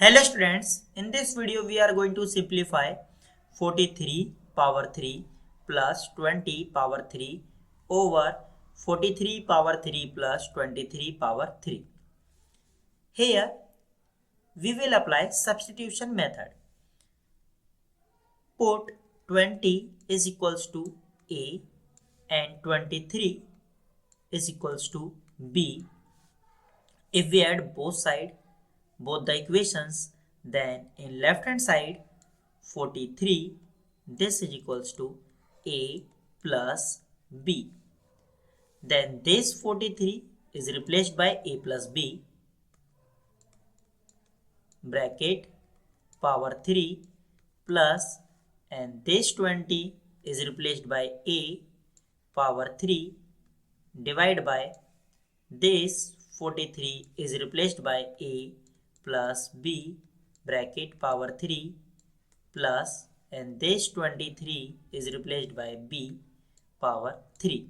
Hello students, in this video we are going to simplify 43 power 3 plus 20 power 3 over 43 power 3 plus 23 power 3. Here we will apply substitution method. Put 20 is equals to A and 23 is equals to B. If we add both the equations, then in left hand side 43 this is equals to A plus B. Then this 43 is replaced by A plus B bracket power 3 plus, and this 20 is replaced by A power 3 divided by this 43 is replaced by A plus B bracket power 3 plus, and this 23 is replaced by B power 3.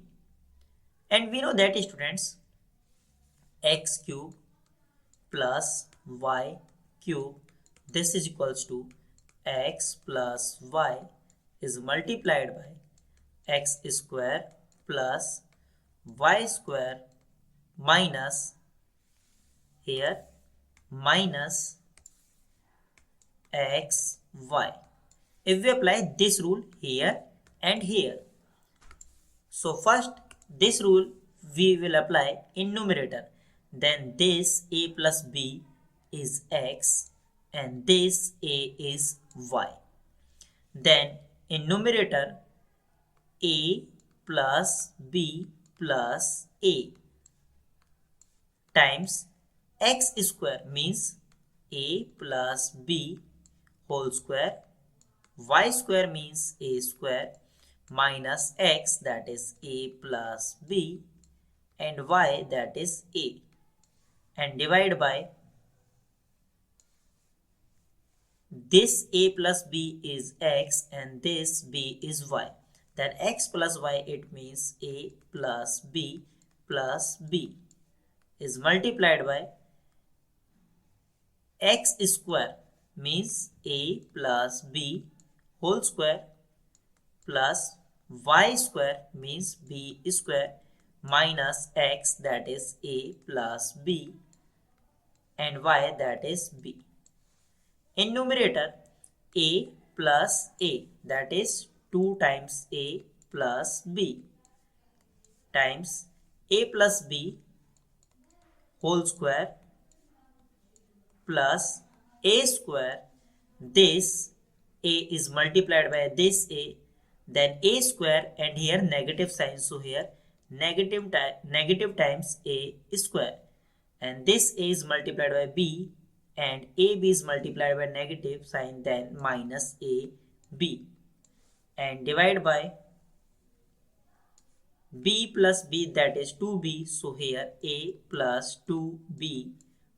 And we know that students, x cube plus y cube, this is equals to x plus y is multiplied by x square plus y square minus here minus x y. If we apply this rule here and here, so first this rule we will apply in numerator, then this a plus b is x and this a is y. Then in numerator a plus b plus a times x square means a plus b whole square, y square means a square minus x, that is a plus b, and y, that is a, and divide by this a plus b is x and this b is y. Then x plus y, it means a plus b is multiplied by x square means a plus b whole square plus y square means b square minus x, that is a plus b, and y, that is b. In numerator a plus a, that is 2 times a plus b times a plus b whole square plus a square, this a is multiplied by this a, then a square, and here negative sign, so here negative times a square, and this a is multiplied by b and ab is multiplied by negative sign, then minus a b, and divide by b plus b, that is 2b, so here a plus 2b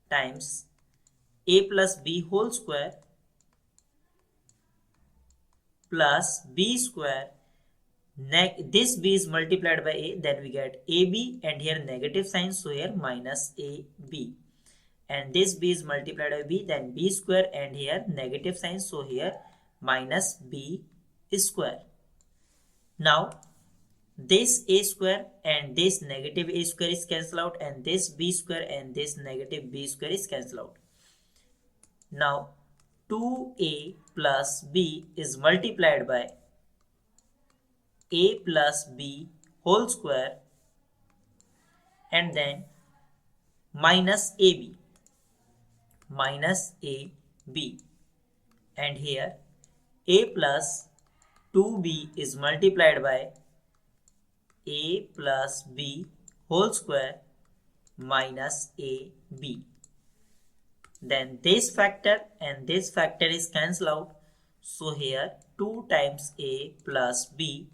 times a plus b whole square plus b square, this b is multiplied by a, then we get ab, and here negative sign, so here minus ab, and this b is multiplied by b, then b square, and here negative sign, so here minus b square. Now this a square and this negative a square is cancelled out, and this b square and this negative b square is cancelled out. Now 2a plus b is multiplied by a plus b whole square and then minus ab, and here a plus 2b is multiplied by a plus b whole square minus ab. Then this factor and this factor is cancelled out, so here 2 times a plus b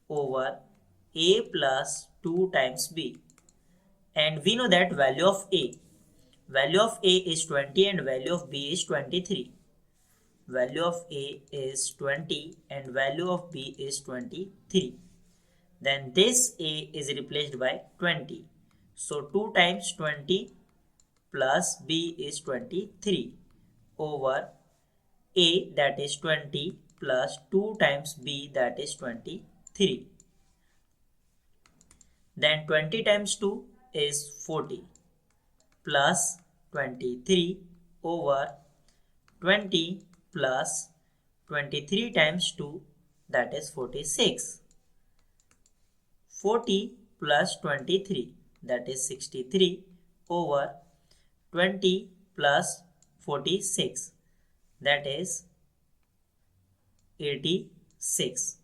over a plus 2 times b, and we know that value of a is 20 and value of b is 23. Value of a is 20 and value of b is 23. Then this a is replaced by 20, so 2 times 20 plus b is 23 over A, that is 20, plus 2 times B, that is 23. Then 20 times 2 is 40, plus 23 over 20 plus 23 times 2, that is 46. 40 plus 23, that is 63 over 20 plus 46, that is 86.